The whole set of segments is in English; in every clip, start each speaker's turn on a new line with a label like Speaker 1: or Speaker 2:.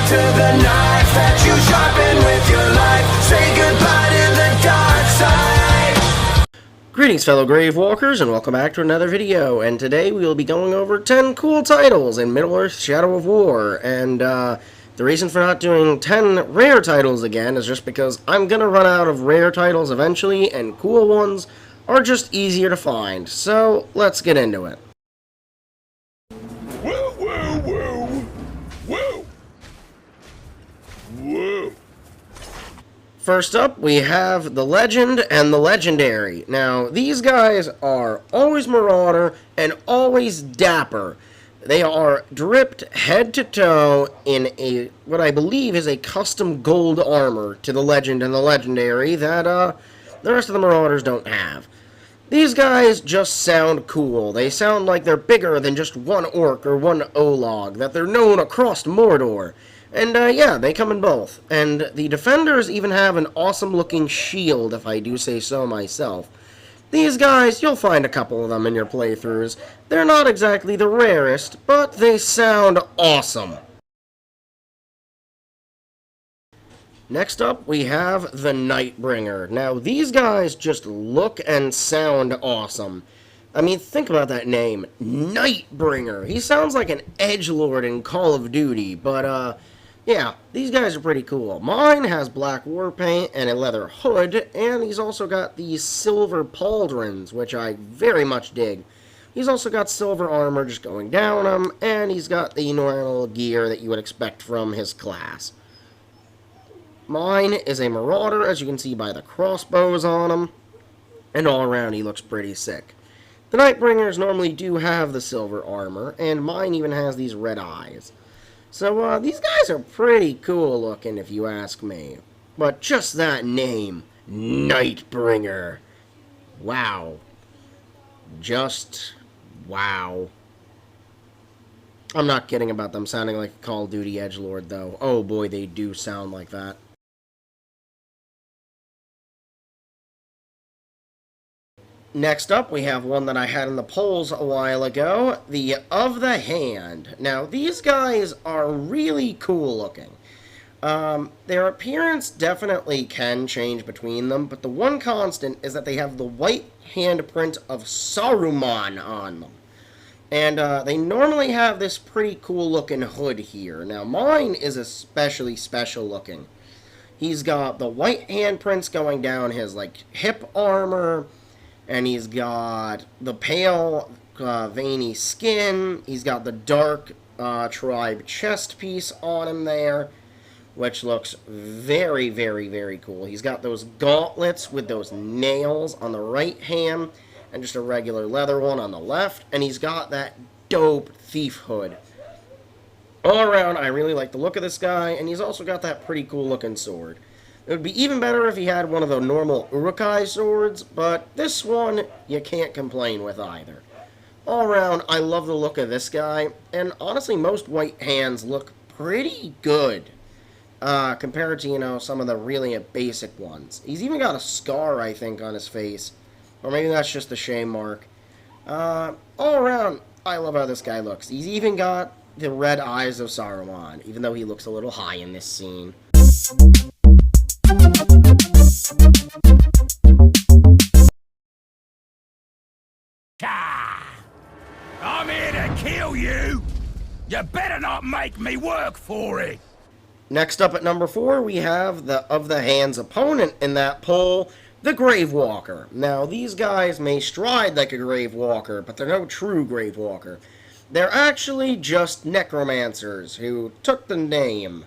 Speaker 1: to the knife that you sharpen with your life. Say goodbye to the dark side.
Speaker 2: Greetings, fellow Gravewalkers, and welcome back to another video. And today we will be going over 10 cool titles in Middle-earth Shadow of War. And the reason for not doing 10 rare titles again is just because I'm going to run out of rare titles eventually, and cool ones are just easier to find. So let's get into it.
Speaker 3: Woo, woo, woo! Woo! Woo!
Speaker 2: First up, we have the Legend and the Legendary. Now, these guys are always Marauder and always Dapper. They are dripped head to toe in what I believe is a custom gold armor to the Legend and the Legendary that the rest of the Marauders don't have. These guys just sound cool. They sound like they're bigger than just one orc or one Olog, that they're known across Mordor. And, yeah, they come in both. And the Defenders even have an awesome-looking shield, if I do say so myself. These guys, you'll find a couple of them in your playthroughs. They're not exactly the rarest, but they sound awesome. Next up, we have the Nightbringer. Now, these guys just look and sound awesome. I mean, think about that name, Nightbringer. He sounds like an edgelord in Call of Duty, but, yeah, these guys are pretty cool. Mine has black war paint and a leather hood, and he's also got these silver pauldrons, which I very much dig. He's also got silver armor just going down him, and he's got the normal gear that you would expect from his class. Mine is a Marauder, as you can see by the crossbows on him, and all around he looks pretty sick. The Nightbringers normally do have the silver armor, and mine even has these red eyes. So, these guys are pretty cool looking, if you ask me. But just that name, Nightbringer. Wow. Just, wow. I'm not kidding about them sounding like a Call of Duty edgelord, though. Oh boy, they do sound like that. Next up, we have one that I had in the polls a while ago, the Of the Hand. Now, these guys are really cool looking. Their appearance definitely can change between them, but the one constant is that they have the white handprint of Saruman on them. And they normally have this pretty cool looking hood here. Now, mine is especially special looking. He's got the white handprints going down his, like, hip armor. And he's got the pale, veiny skin. He's got the dark tribe chest piece on him there, which looks very, very, very cool. He's got those gauntlets with those nails on the right hand, and just a regular leather one on the left. And he's got that dope thief hood. All around, I really like the look of this guy, and he's also got that pretty cool looking sword. It would be even better if he had one of the normal Urukai swords, but this one, you can't complain with either. All around, I love the look of this guy, and honestly, most white hands look pretty good, compared to, you know, some of the really basic ones. He's even got a scar, I think, on his face, or maybe that's just the shame mark. All around, I love how this guy looks. He's even got the red eyes of Saruman, even though he looks a little high in this scene.
Speaker 3: I'm here to kill you! You better not make me work for it!
Speaker 2: Next up at number 4, we have the Of the Hand's opponent in that poll, the Gravewalker. Now, these guys may stride like a Gravewalker, but they're no true Gravewalker. They're actually just necromancers who took the name.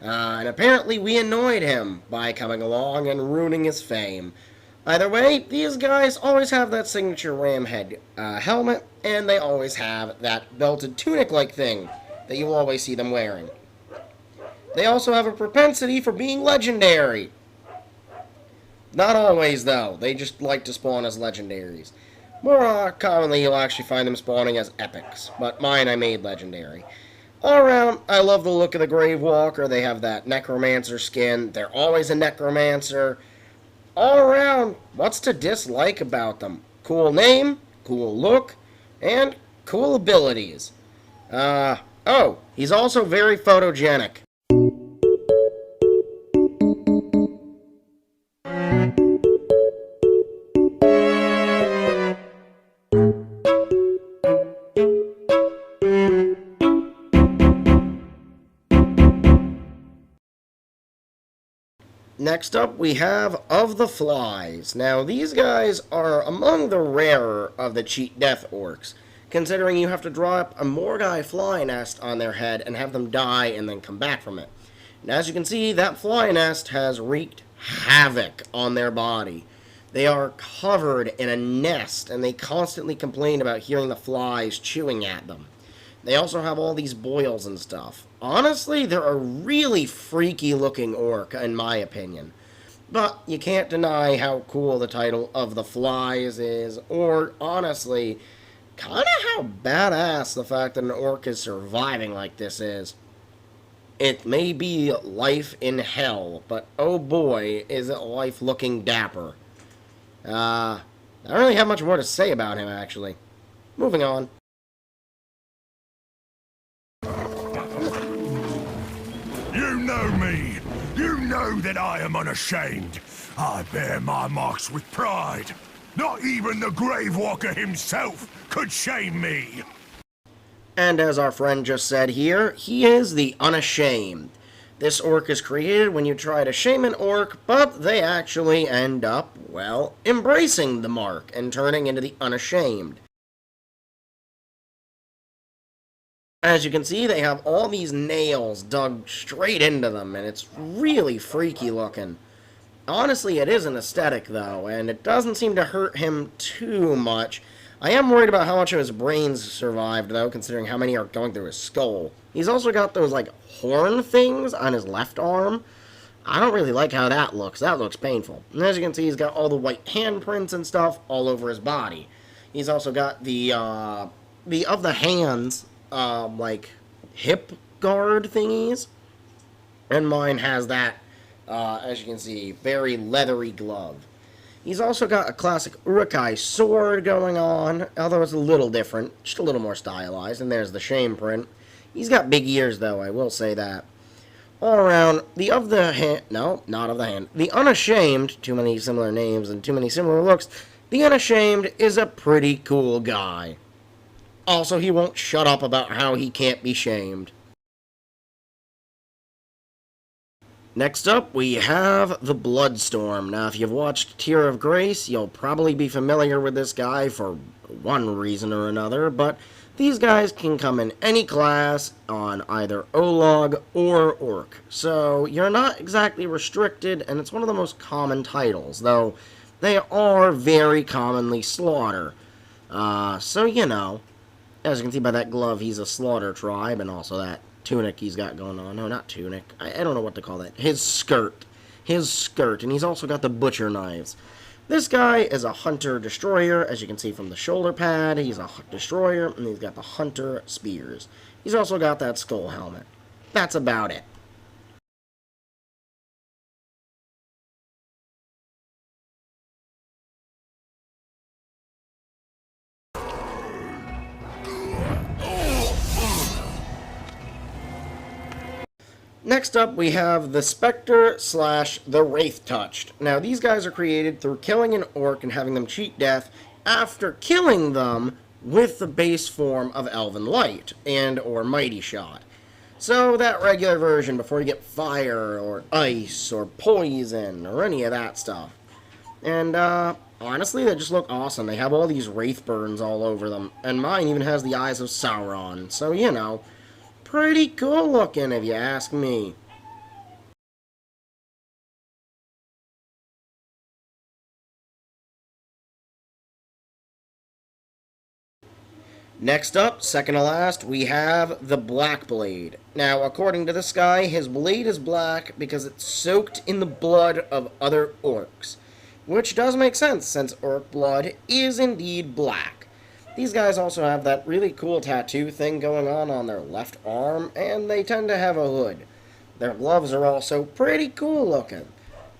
Speaker 2: And apparently we annoyed him by coming along and ruining his fame. Either way, these guys always have that signature ram head helmet, and they always have that belted tunic-like thing that you'll always see them wearing. They also have a propensity for being legendary. Not always, though. They just like to spawn as legendaries. More commonly, you'll actually find them spawning as epics, but mine I made legendary. All around, I love the look of the Gravewalker. They have that necromancer skin. They're always a necromancer. All around, what's to dislike about them? Cool name, cool look, and cool abilities. Oh, he's also very photogenic. Next up, we have Of the Flies. Now, these guys are among the rarer of the cheat death orcs, considering you have to draw up a Morgai fly nest on their head and have them die and then come back from it. And as you can see, that fly nest has wreaked havoc on their body. They are covered in a nest, and they constantly complain about hearing the flies chewing at them. They also have all these boils and stuff. Honestly, they're a really freaky looking orc, in my opinion. But you can't deny how cool the title Of the Flies is, or honestly, kind of how badass the fact that an orc is surviving like this is. It may be life in hell, but oh boy, is it life looking dapper. I don't really have much more to say about him, actually. Moving on.
Speaker 3: You know me. You know that I am unashamed. I bear my marks with pride. Not even the Grave Walker himself could shame me.
Speaker 2: And as our friend just said here, he is the Unashamed. This orc is created when you try to shame an orc, but they actually end up, well, embracing the mark and turning into the Unashamed. As you can see, they have all these nails dug straight into them, and it's really freaky looking. Honestly, it is an aesthetic, though, and it doesn't seem to hurt him too much. I am worried about how much of his brains survived, though, considering how many are going through his skull. He's also got those, like, horn things on his left arm. I don't really like how that looks. That looks painful. And as you can see, he's got all the white handprints and stuff all over his body. He's also got the Of the Hands, like, hip guard thingies. And mine has that, as you can see, very leathery glove. He's also got a classic Urukai sword going on, although it's a little different, just a little more stylized, and there's the shame print. He's got big ears, though, I will say that. All around, the Of the Hand, no, not Of the Hand, the Unashamed, too many similar names and too many similar looks, the Unashamed is a pretty cool guy. Also, he won't shut up about how he can't be shamed. Next up, we have the Bloodstorm. Now, if you've watched Tear of Grace, you'll probably be familiar with this guy for one reason or another, but these guys can come in any class on either Olog or Orc, so you're not exactly restricted, and it's one of the most common titles, though they are very commonly Slaughter. So, you know, as you can see by that glove, he's a Slaughter tribe, and also that tunic he's got going on. No, not tunic. I don't know what to call that. His skirt. His skirt. And he's also got the butcher knives. This guy is a hunter-destroyer. As you can see from the shoulder pad, he's a destroyer. And he's got the hunter spears. He's also got that skull helmet. That's about it. Next up, we have the Spectre / the Wraith Touched. Now, these guys are created through killing an orc and having them cheat death after killing them with the base form of Elven Light and or Mighty Shot. So, that regular version before you get fire or ice or poison or any of that stuff. And, honestly, they just look awesome. They have all these wraith burns all over them. And mine even has the eyes of Sauron. So, you know, pretty cool looking, if you ask me. Next up, second to last, we have the Black Blade. Now, according to this guy, his blade is black because it's soaked in the blood of other orcs. Which does make sense, since orc blood is indeed black. These guys also have that really cool tattoo thing going on their left arm, and they tend to have a hood. Their gloves are also pretty cool looking.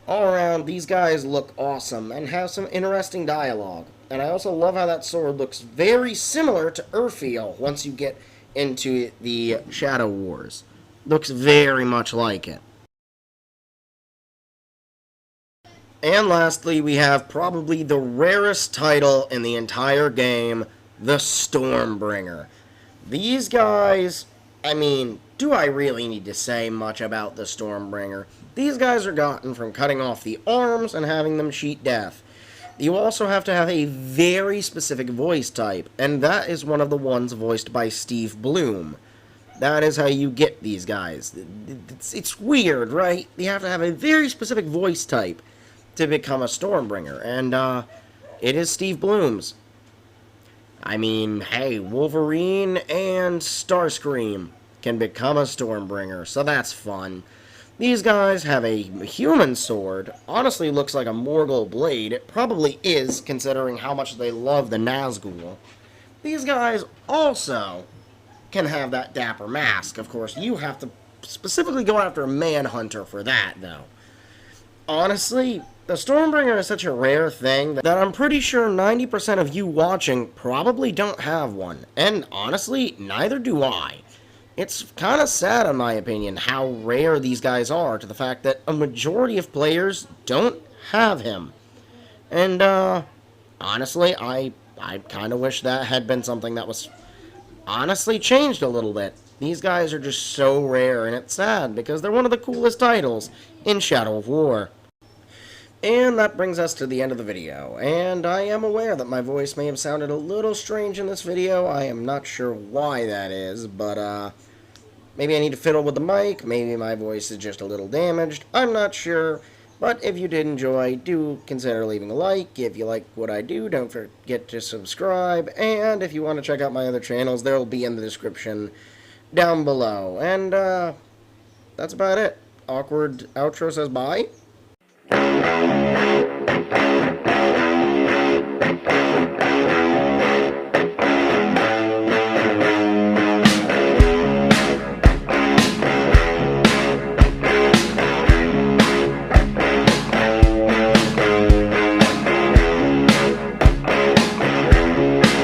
Speaker 2: All around, these guys look awesome and have some interesting dialogue. And I also love how that sword looks very similar to Urfiel once you get into the Shadow Wars. Looks very much like it. And lastly, we have probably the rarest title in the entire game, the Stormbringer. These guys, I mean, do I really need to say much about the Stormbringer? These guys are gotten from cutting off the arms and having them cheat death. You also have to have a very specific voice type, and that is one of the ones voiced by Steve Bloom. That is how you get these guys. It's weird, right? You have to have a very specific voice type to become a Stormbringer, and it is Steve Bloom's. I mean, hey, Wolverine and Starscream can become a Stormbringer, so that's fun. These guys have a human sword. Honestly, looks like a Morgul blade. It probably is, considering how much they love the Nazgul. These guys also can have that dapper mask. Of course, you have to specifically go after a Manhunter for that, though. Honestly, the Stormbringer is such a rare thing that I'm pretty sure 90% of you watching probably don't have one. And honestly, neither do I. It's kind of sad, in my opinion, how rare these guys are, to the fact that a majority of players don't have him. And, honestly, I kind of wish that had been something that was honestly changed a little bit. These guys are just so rare, and it's sad, because they're one of the coolest titles in Shadow of War. And that brings us to the end of the video, and I am aware that my voice may have sounded a little strange in this video. I am not sure why that is, but, maybe I need to fiddle with the mic, maybe my voice is just a little damaged, I'm not sure. But if you did enjoy, do consider leaving a like. If you like what I do, don't forget to subscribe. And if you want to check out my other channels, they'll be in the description down below. And, that's about it. Awkward outro says bye.